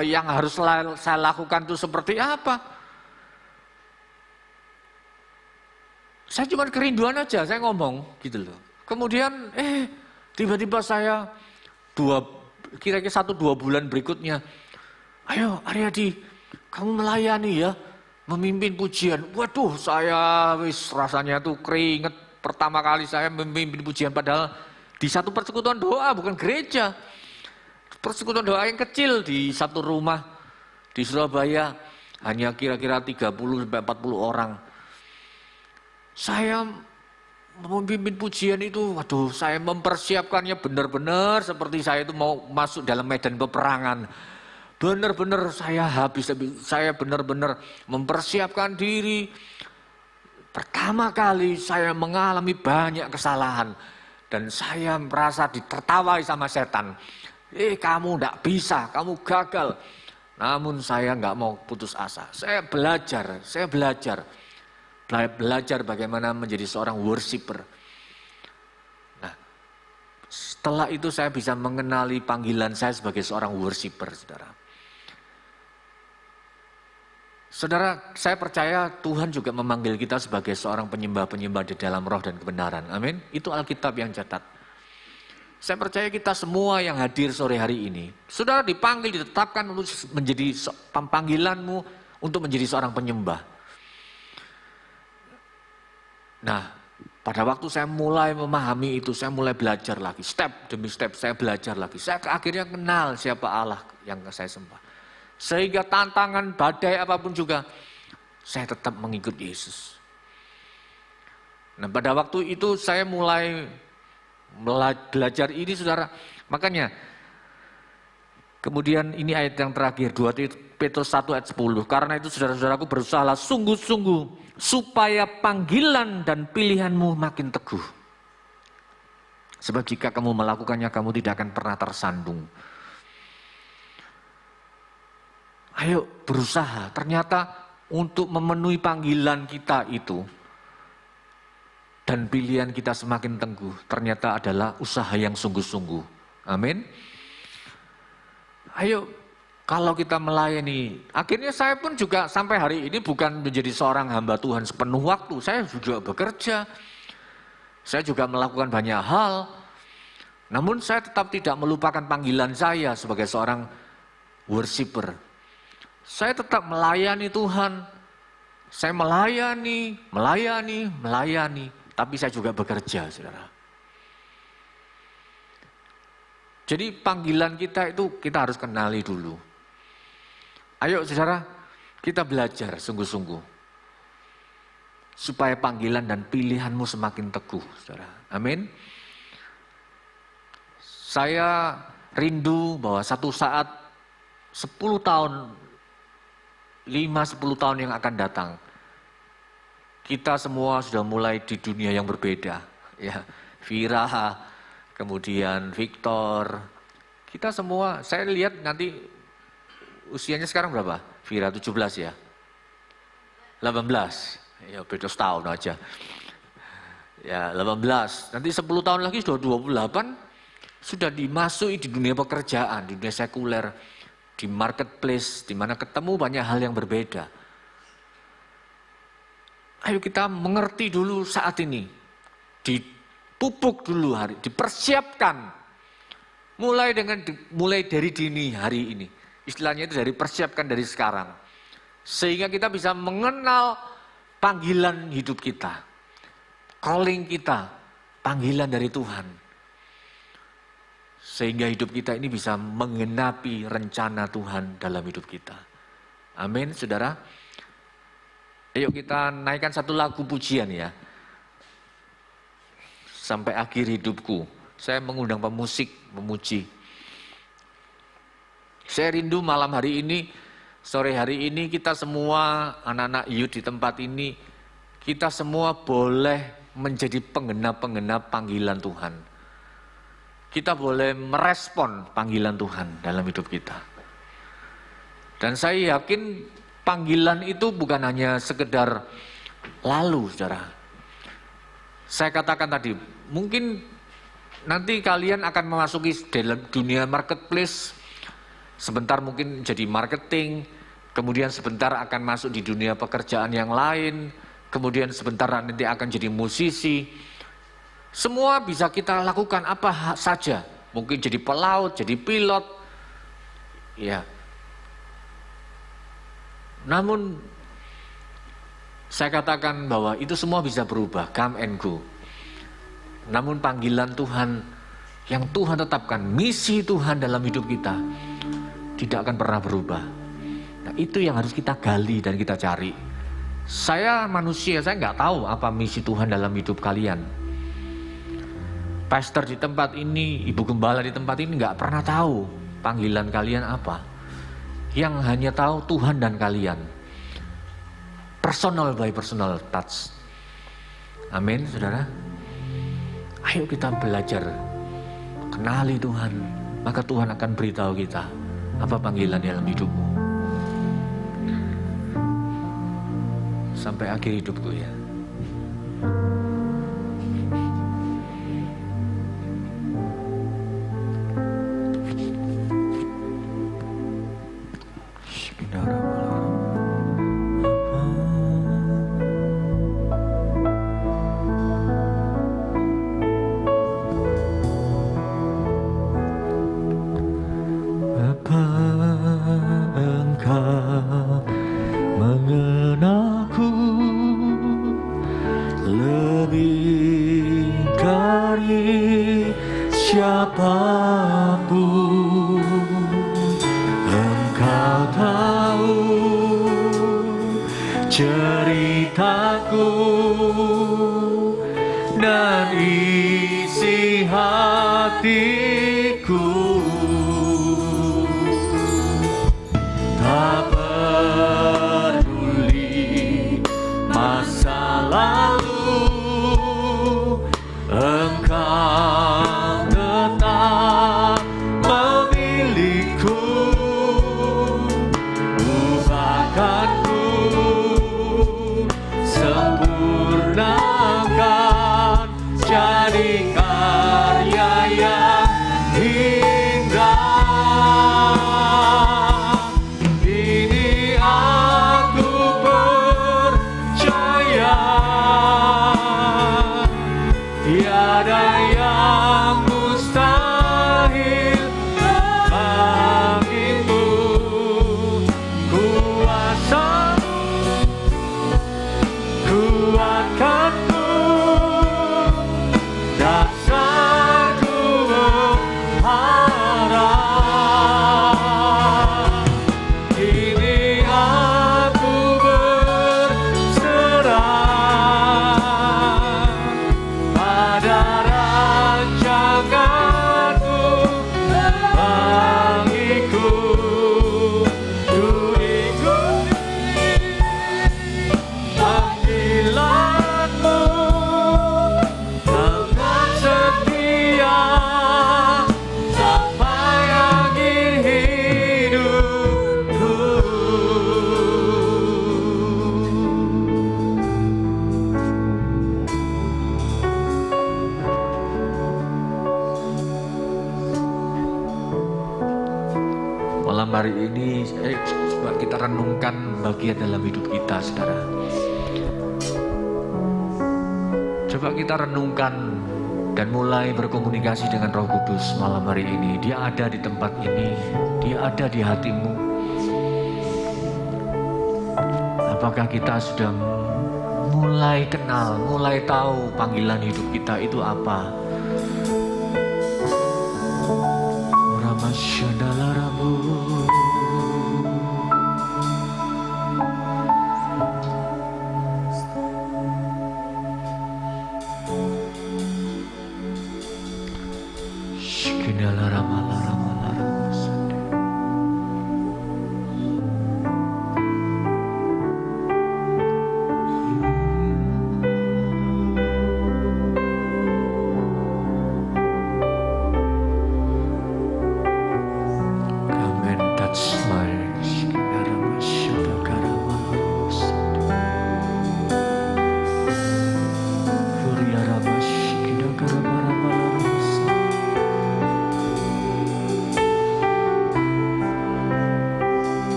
Yang harus saya lakukan itu seperti apa. Saya cuma kerinduan aja, saya ngomong gitu loh. Kemudian tiba-tiba saya kira-kira 1-2 bulan berikutnya, ayo Aryadi, kamu melayani ya, memimpin pujian. Waduh, saya rasanya tuh keringet pertama kali saya memimpin pujian, padahal di satu persekutuan doa, bukan gereja. Persekutuan doa yang kecil di satu rumah di Surabaya, hanya kira-kira 30-40 orang. Saya memimpin pujian itu, waduh, saya mempersiapkannya benar-benar seperti saya itu mau masuk dalam medan peperangan. Benar-benar saya benar-benar mempersiapkan diri. Pertama kali saya mengalami banyak kesalahan dan saya merasa ditertawai sama setan. Kamu tidak bisa, kamu gagal. Namun saya nggak mau putus asa. Saya belajar bagaimana menjadi seorang worshiper. Nah, setelah itu saya bisa mengenali panggilan saya sebagai seorang worshiper, saudara. Saudara, saya percaya Tuhan juga memanggil kita sebagai seorang penyembah-penyembah di dalam roh dan kebenaran. Amin. Itu Alkitab yang catat. Saya percaya kita semua yang hadir sore hari ini, saudara dipanggil, ditetapkan untuk menjadi panggilanmu untuk menjadi seorang penyembah. Nah, pada waktu saya mulai memahami itu, saya mulai belajar lagi, step demi step saya belajar lagi. Saya akhirnya kenal siapa Allah yang saya sembah. Sehingga tantangan badai apapun juga, saya tetap mengikut Yesus. Nah, pada waktu itu saya mulai belajar ini, saudara. Makanya, kemudian ini ayat yang terakhir, 2 Petrus 1 ayat 10. Karena itu saudara-saudaraku berusahalah sungguh-sungguh supaya panggilan dan pilihanmu makin teguh. Sebab jika kamu melakukannya, kamu tidak akan pernah tersandung. Ayo berusaha. Ternyata untuk memenuhi panggilan kita itu dan pilihan kita semakin teguh, ternyata adalah usaha yang sungguh-sungguh. Amin. Ayo, kalau kita melayani, akhirnya saya pun juga sampai hari ini bukan menjadi seorang hamba Tuhan sepenuh waktu. Saya juga bekerja, saya juga melakukan banyak hal. Namun saya tetap tidak melupakan panggilan saya sebagai seorang worshiper. Saya tetap melayani Tuhan. Saya melayani. Tapi saya juga bekerja, saudara. Jadi panggilan kita itu kita harus kenali dulu. Ayo saudara, kita belajar sungguh-sungguh. Supaya panggilan dan pilihanmu semakin teguh, saudara. Amin. Saya rindu bahwa satu saat 10 tahun, 5-10 tahun yang akan datang, kita semua sudah mulai di dunia yang berbeda. Ya, Vira, kemudian Victor, kita semua, saya lihat nanti usianya sekarang berapa? Vira 17 ya? 18, ya beda setahun aja. Ya 18, nanti 10 tahun lagi sudah 28, sudah dimasuki di dunia pekerjaan, di dunia sekuler, di marketplace, di mana ketemu banyak hal yang berbeda. Ayo kita mengerti dulu saat ini, dipupuk dulu dipersiapkan, mulai dari dini hari ini. Istilahnya itu dari persiapkan dari sekarang. Sehingga kita bisa mengenal panggilan hidup kita. Calling kita, panggilan dari Tuhan. Sehingga hidup kita ini bisa menggenapi rencana Tuhan dalam hidup kita. Amin, saudara. Ayo kita naikkan satu lagu pujian ya. Sampai akhir hidupku. Saya mengundang pemusik memuji. Saya rindu malam hari ini, sore hari ini kita semua anak-anak youth di tempat ini, kita semua boleh menjadi penggenap-penggenap panggilan Tuhan. Kita boleh merespon panggilan Tuhan dalam hidup kita. Dan saya yakin panggilan itu bukan hanya sekedar lalu, saudara. Saya katakan tadi, mungkin nanti kalian akan memasuki dalam dunia marketplace, sebentar mungkin jadi marketing, kemudian sebentar akan masuk di dunia pekerjaan yang lain, kemudian sebentar nanti akan jadi musisi. Semua bisa kita lakukan apa saja, mungkin jadi pelaut, jadi pilot, ya. Namun saya katakan bahwa itu semua bisa berubah, come and go. Namun panggilan Tuhan yang Tuhan tetapkan, misi Tuhan dalam hidup kita tidak akan pernah berubah. Nah, itu yang harus kita gali dan kita cari. Saya manusia, saya nggak tahu apa misi Tuhan dalam hidup kalian. Pastor di tempat ini, ibu gembala di tempat ini nggak pernah tahu panggilan kalian apa. Yang hanya tahu Tuhan dan kalian. Personal by personal touch. Amin, saudara. Ayo kita belajar kenali Tuhan, maka Tuhan akan beritahu kita apa panggilan dalam hidupmu. Sampai akhir hidupku ya. Hari ini coba kita renungkan bagian dalam hidup kita, saudara. Coba kita renungkan dan mulai berkomunikasi dengan Roh Kudus malam hari ini. Dia ada di tempat ini, dia ada di hatimu. Apakah kita sudah mulai kenal, mulai tahu panggilan hidup kita itu apa? Ramasyanalarabu. Come and touch my skin.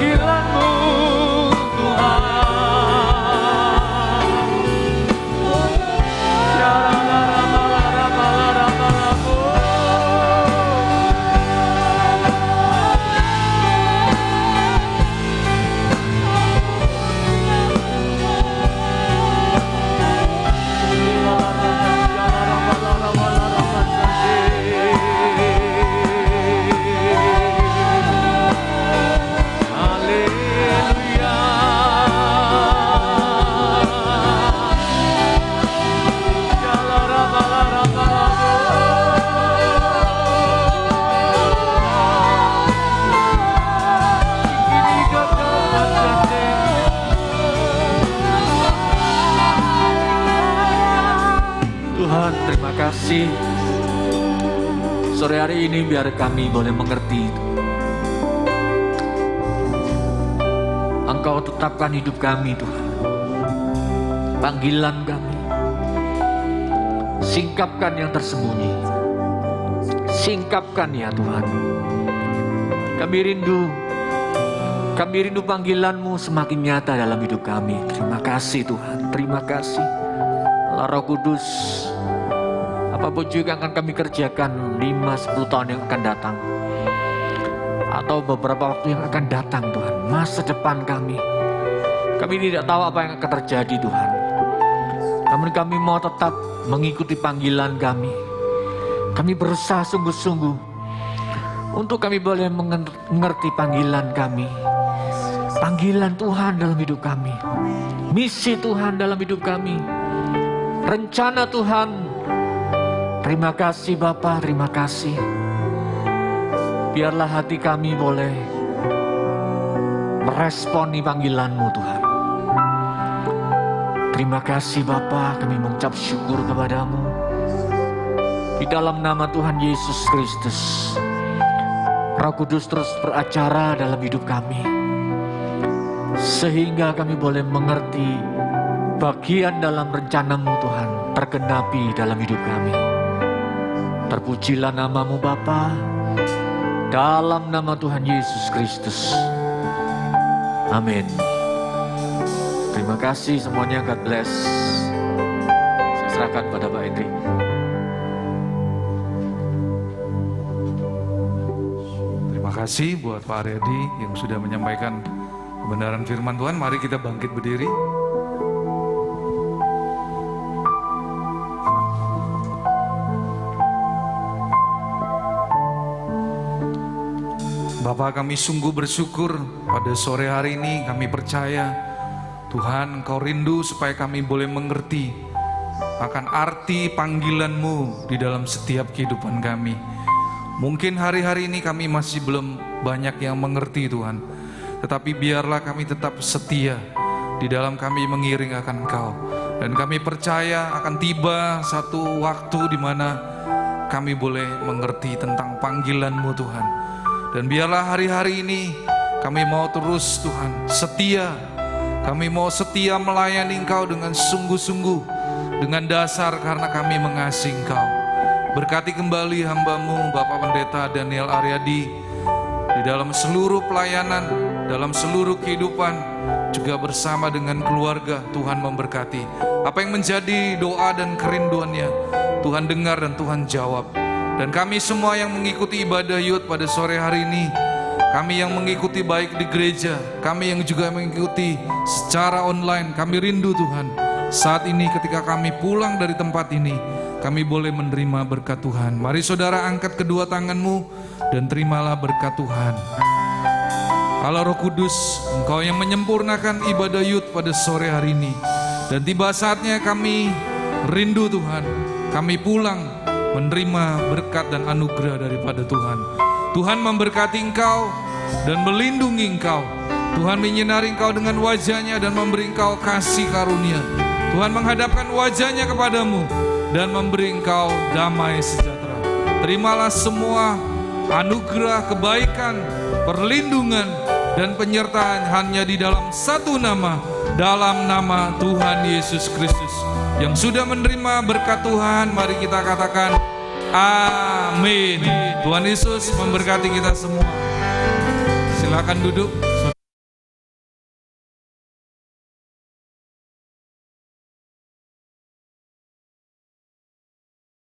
panggilan-Mu Tuhan. Tuhan, terima kasih. Sore hari ini biar kami boleh mengerti, Engkau tetapkan hidup kami Tuhan, panggilan kami. Singkapkan yang tersembunyi, singkapkan ya Tuhan. Kami rindu panggilan-Mu semakin nyata dalam hidup kami. Terima kasih Tuhan, terima kasih. Allah Roh Kudus, apapun juga yang akan kami kerjakan 5-10 tahun yang akan datang, atau beberapa waktu yang akan datang Tuhan, masa depan kami tidak tahu apa yang akan terjadi Tuhan. Namun kami mau tetap mengikuti panggilan kami. Kami berusaha sungguh-sungguh untuk kami boleh mengerti panggilan kami, panggilan Tuhan dalam hidup kami, misi Tuhan dalam hidup kami, rencana Tuhan. Terima kasih Bapa, terima kasih. Biarlah hati kami boleh meresponi panggilan-Mu Tuhan. Terima kasih Bapa, kami mengucap syukur kepadamu. Di dalam nama Tuhan Yesus Kristus, Roh Kudus terus beracara dalam hidup kami, sehingga kami boleh mengerti bagian dalam rencana-Mu Tuhan tergenapi dalam hidup kami. Terpujilah nama-Mu Bapa, dalam nama Tuhan Yesus Kristus. Amin. Terima kasih semuanya, God bless. Saya serahkan pada Pak Hendri. Terima kasih buat Pak Aryadi yang sudah menyampaikan kebenaran firman Tuhan. Mari kita bangkit berdiri. Bapa, kami sungguh bersyukur pada sore hari ini. Kami percaya Tuhan, Engkau rindu supaya kami boleh mengerti akan arti panggilan-Mu di dalam setiap kehidupan kami. Mungkin hari-hari ini kami masih belum banyak yang mengerti Tuhan, tetapi biarlah kami tetap setia di dalam kami mengiring akan Engkau. Dan kami percaya akan tiba satu waktu di mana kami boleh mengerti tentang panggilan-Mu Tuhan. Dan biarlah hari-hari ini kami mau terus Tuhan setia. Kami mau setia melayani Engkau dengan sungguh-sungguh, dengan dasar karena kami mengasihi Engkau. Berkati kembali hamba-Mu Bapak Pendeta Daniel Aryadi di dalam seluruh pelayanan, dalam seluruh kehidupan, juga bersama dengan keluarga. Tuhan memberkati apa yang menjadi doa dan kerinduannya, Tuhan dengar dan Tuhan jawab. Dan kami semua yang mengikuti ibadah Youth pada sore hari ini, kami yang mengikuti baik di gereja, kami yang juga mengikuti secara online, kami rindu Tuhan. Saat ini ketika kami pulang dari tempat ini, kami boleh menerima berkat Tuhan. Mari saudara angkat kedua tanganmu dan terimalah berkat Tuhan. Allah Roh Kudus, Engkau yang menyempurnakan ibadah Youth pada sore hari ini. Dan tiba saatnya kami rindu Tuhan, kami pulang menerima berkat dan anugerah daripada Tuhan. Tuhan memberkati engkau dan melindungi engkau. Tuhan menyinari engkau dengan wajahnya dan memberi engkau kasih karunia. Tuhan menghadapkan wajahnya kepadamu dan memberi engkau damai sejahtera. Terimalah semua anugerah, kebaikan, perlindungan, dan penyertaan hanya di dalam satu nama, dalam nama Tuhan Yesus Kristus. Yang sudah menerima berkat Tuhan, mari kita katakan amin. Tuhan Yesus memberkati kita semua. Silakan duduk.